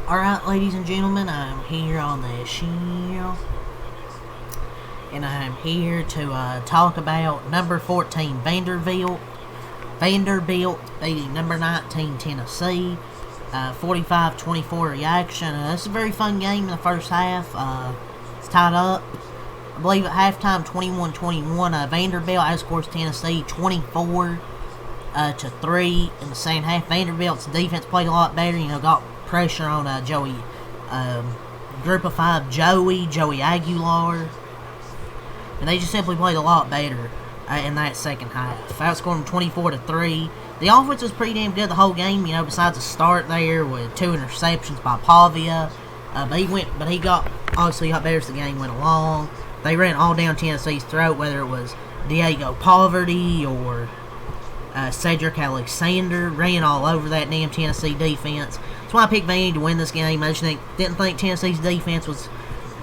Alright, ladies and gentlemen, I'm here on the show, and I'm here to talk about number 14, Vanderbilt. Vanderbilt beating number 19, Tennessee. 45-24 reaction. This is a very fun game in the first half. It's tied up. I believe at halftime, 21-21. Vanderbilt outscores Tennessee 24 to 3 in the second half. Vanderbilt's defense played a lot better. Got pressure on Joey, group of five, Joey Aguilar, and they just simply played a lot better in that second half. Outscored them 24 to 3. The offense was pretty damn good the whole game. Besides the start there with 2 interceptions by Pavia, but he got better as the game went along. They ran all down Tennessee's throat, whether it was Diego Poverty or Cedric Alexander, ran all over that damn Tennessee defense. That's why I picked Vandy to win this game. I just didn't think Tennessee's defense was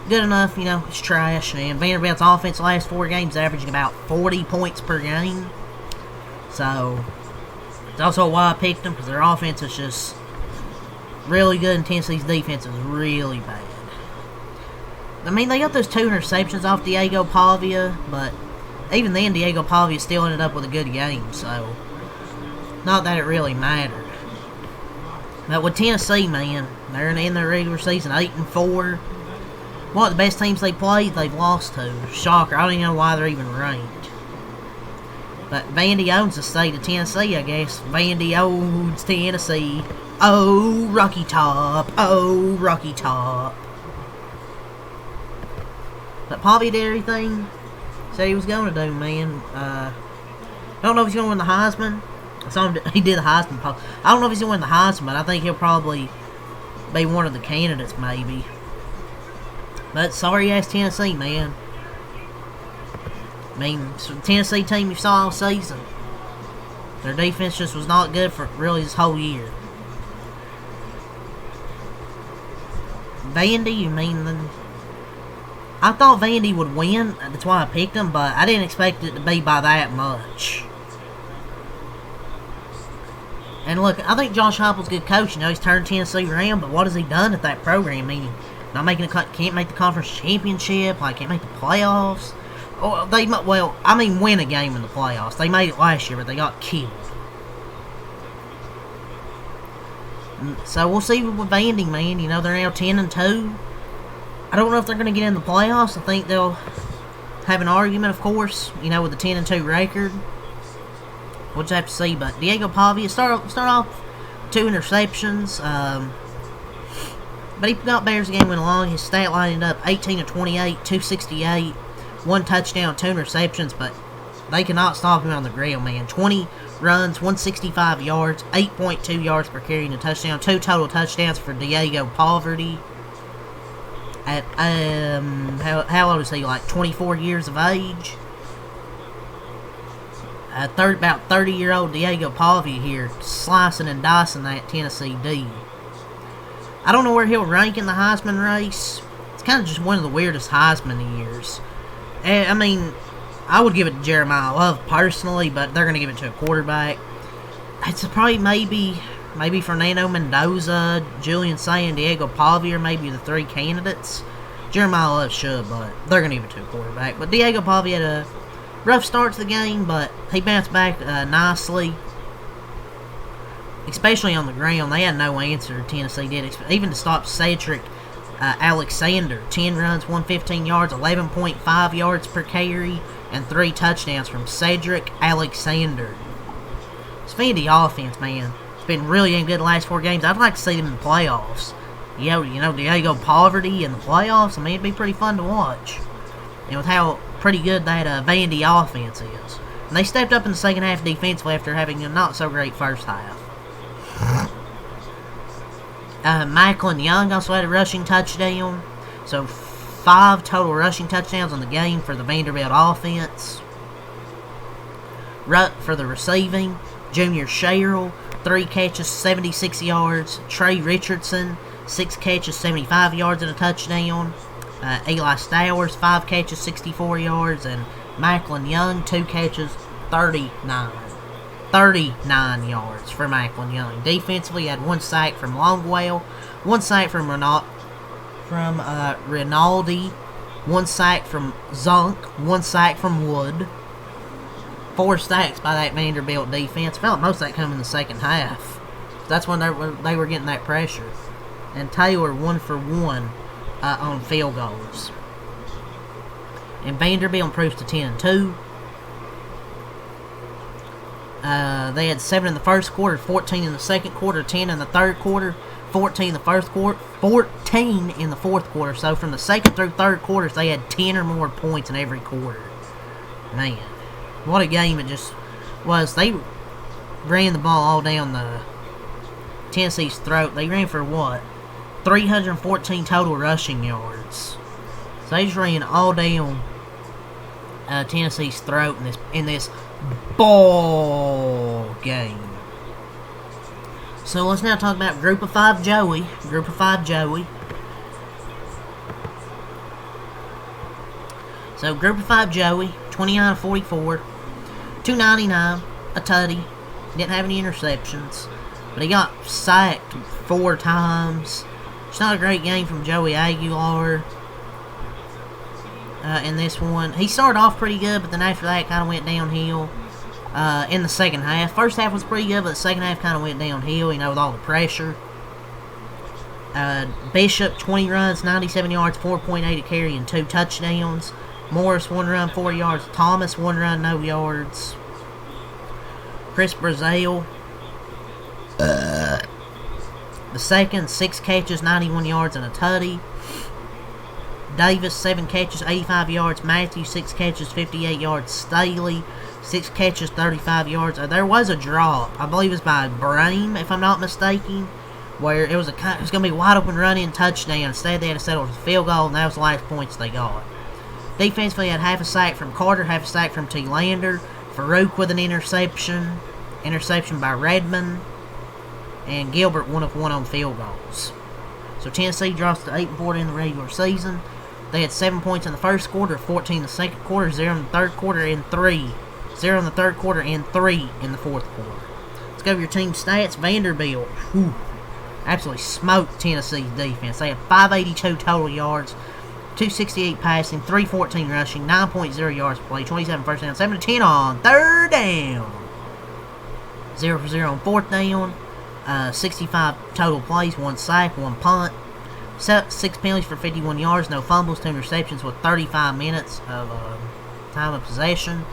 good enough. It's trash. And Vanderbilt's offense the last 4 games averaging about 40 points per game. So, it's also why I picked them, because their offense is just really good and Tennessee's defense is really bad. They got those 2 interceptions off Diego Pavia, but even then, Diego Pavia still ended up with a good game, so not that it really mattered. But with Tennessee, man, they're in their regular season 8-4. One of the best teams they played, they've lost to. Shocker. I don't even know why they're even ranked. But Vandy owns the state of Tennessee, I guess. Vandy owns Tennessee. Oh, Rocky Top. Oh, Rocky Top. But Pavia did everything said he was going to do, man. I don't know if he's going to win the Heisman. He did the Heisman. I don't know if he's going to win the Heisman, but I think he'll probably be one of the candidates, maybe. But sorry-ass Tennessee, man. It's the Tennessee team you saw all season. Their defense just was not good for really this whole year. Vandy, I thought Vandy would win. That's why I picked them, but I didn't expect it to be by that much. And look, I think Josh Heupel's a good coach. He's turned Tennessee around, but what has he done at that program? Can't make the conference championship. Can't make the playoffs. Win a game in the playoffs. They made it last year, but they got killed. So we'll see with Vandy, man. They're now 10-2. I don't know if they're going to get in the playoffs. I think they'll have an argument, of course, with the 10-2 record. We'll just have to see. But Diego Pavia start off 2 interceptions. But he got better as the game went along. His stat line ended up 18-28, 268, 1 touchdown, 2 interceptions. But they cannot stop him on the ground, man. 20 runs, 165 yards, 8.2 yards per carry and a touchdown. 2 total touchdowns for Diego Poverty. At, how old is he? 24 years of age? About 30-year-old Diego Pavia here, slicing and dicing that Tennessee D. I don't know where he'll rank in the Heisman race. It's kind of just one of the weirdest Heisman years. I would give it to Jeremiah Love personally, but they're going to give it to a quarterback. It's probably maybe Fernando Mendoza, Julian Say, and Diego Pavia are maybe the 3 candidates. Jeremiah Love should, but they're going to give it to a quarterback. But Diego Pavia had a rough start to the game, but he bounced back nicely. Especially on the ground. They had no answer, Tennessee did. Even to stop Cedric Alexander. 10 runs, 115 yards, 11.5 yards per carry, and 3 touchdowns from Cedric Alexander. It's Vandy offense, man. It's been really damn good the last 4 games. I'd like to see them in the playoffs. Diego Poverty in the playoffs. It'd be pretty fun to watch. With how pretty good that Vandy offense is. And they stepped up in the second half defensively after having a not so great first half. Macklin Young also had a rushing touchdown. So 5 total rushing touchdowns on the game for the Vanderbilt offense. For the receiving, Junior Sherrill, 3 catches, 76 yards. Trey Richardson, 6 catches, 75 yards and a touchdown. Eli Stowers, 5 catches, 64 yards. And Macklin Young, 2 catches, 39. 39 yards for Macklin Young. Defensively, he had 1 sack from Longwell, 1 sack from Rinaldi, 1 sack from Zunk, 1 sack from Wood. 4 sacks by that Vanderbilt defense. Felt most of that come in the second half. That's when they were getting that pressure. And Taylor 1 for 1 on field goals. And Vanderbilt improves to 10-2. They had 7 in the first quarter, 14 in the second quarter, 10 in the third quarter, 14 in the first quarter, 14 in the fourth quarter. So from the second through third quarters, they had 10 or more points in every quarter. Man, what a game it just was. They ran the ball all down the Tennessee's throat. They ran for what? 314 total rushing yards. So they just ran all down Tennessee's throat in this ball game. So let's now talk about Group of 5 Joey. Group of 5 Joey. So Group of 5 Joey, 29 of 44, 299, a tutty. Didn't have any interceptions, but he got sacked 4 times. It's not a great game from Joey Aguilar in this one. He started off pretty good, but then after that kind of went downhill in the second half. First half was pretty good, but the second half kind of went downhill, with all the pressure. Bishop, 20 runs, 97 yards, 4.8 a carry, and 2 touchdowns. Morris, 1 run, 4 yards. Thomas, 1 run, no yards. Chris Brazil, the second, 6 catches, 91 yards, and a tutty. Davis, 7 catches, 85 yards. Matthews, 6 catches, 58 yards. Staley, 6 catches, 35 yards. There was a drop. I believe it was by Brame, if I'm not mistaken, where it was going to be a wide open run-in touchdown. Instead, they had to settle for a field goal, and that was the last points they got. Defensively, had half a sack from Carter, half a sack from T. Lander. Farouk with an interception. Interception by Redmond. And Gilbert 1 of 1 on field goals. So Tennessee drops to 8-4 in the regular season. They had 7 points in the first quarter, 14 in the second quarter, 0 in the third quarter, and 3. 0 in the third quarter, and 3 in the fourth quarter. Let's go over your team stats. Vanderbilt, absolutely smoked Tennessee's defense. They had 582 total yards, 268 passing, 314 rushing, 9.0 yards per play, 27 first down, 7 to 10 on third down. 0 for 0 on fourth down. 65 total plays, 1 sack, 1 punt, 6 penalties for 51 yards, no fumbles, 2 interceptions with 35 minutes of time of possession.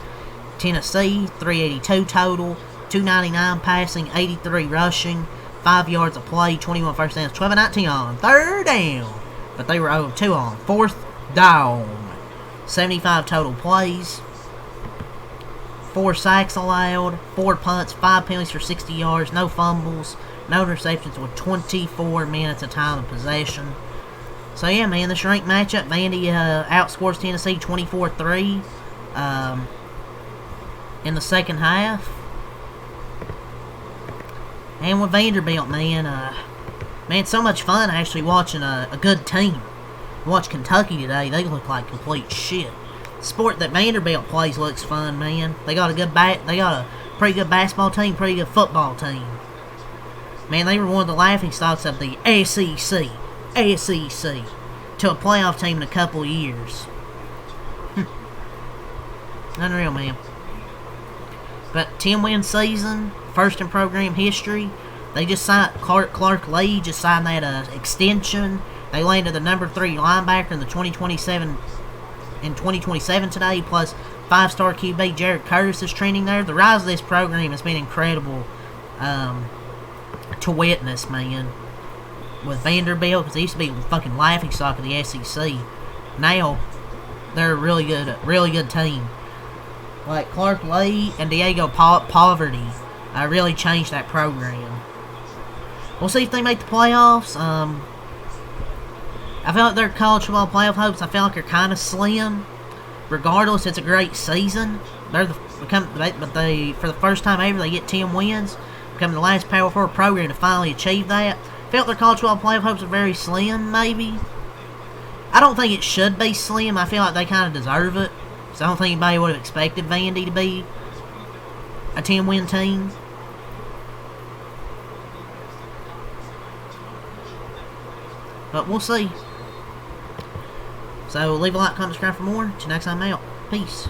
Tennessee, 382 total, 299 passing, 83 rushing, 5 yards of play, 21 first downs, 12 and 19 on third down. But they were 0-2 on fourth down. 75 total plays, 4 sacks allowed, 4 punts, 5 penalties for 60 yards, no fumbles, no interceptions with 24 minutes of time of possession. So yeah, man, this ranked matchup, Vandy outscores Tennessee 24-3 in the second half. And with Vanderbilt, man, so much fun actually watching a good team. Watch Kentucky today, they look like complete shit. The sport that Vanderbilt plays looks fun, man. They got a pretty good basketball team, pretty good football team. Man, they were one of the laughingstocks of the SEC to a playoff team in a couple of years. Unreal, man. But 10-win season, first in program history. They just signed Clark Lee just signed that extension. They landed the number 3 linebacker in the 2027 today, plus 5-star QB Jared Curtis is training there. The rise of this program has been incredible to witness, man. With Vanderbilt, because they used to be a fucking laughingstock of the SEC. Now, they're a really good team. Like Clark Lee and Diego Poverty really changed that program. We'll see if they make the playoffs. I feel like their college football playoff hopes, I feel like, are kind of slim. Regardless, it's a great season. For the first time ever, they get 10 wins, becoming the last Power 4 program to finally achieve that. I feel like their college football playoff hopes are very slim, maybe. I don't think it should be slim. I feel like they kind of deserve it. So I don't think anybody would have expected Vandy to be a 10-win team. But we'll see. So leave a like, comment, subscribe for more. Till next time, I'm out. Peace.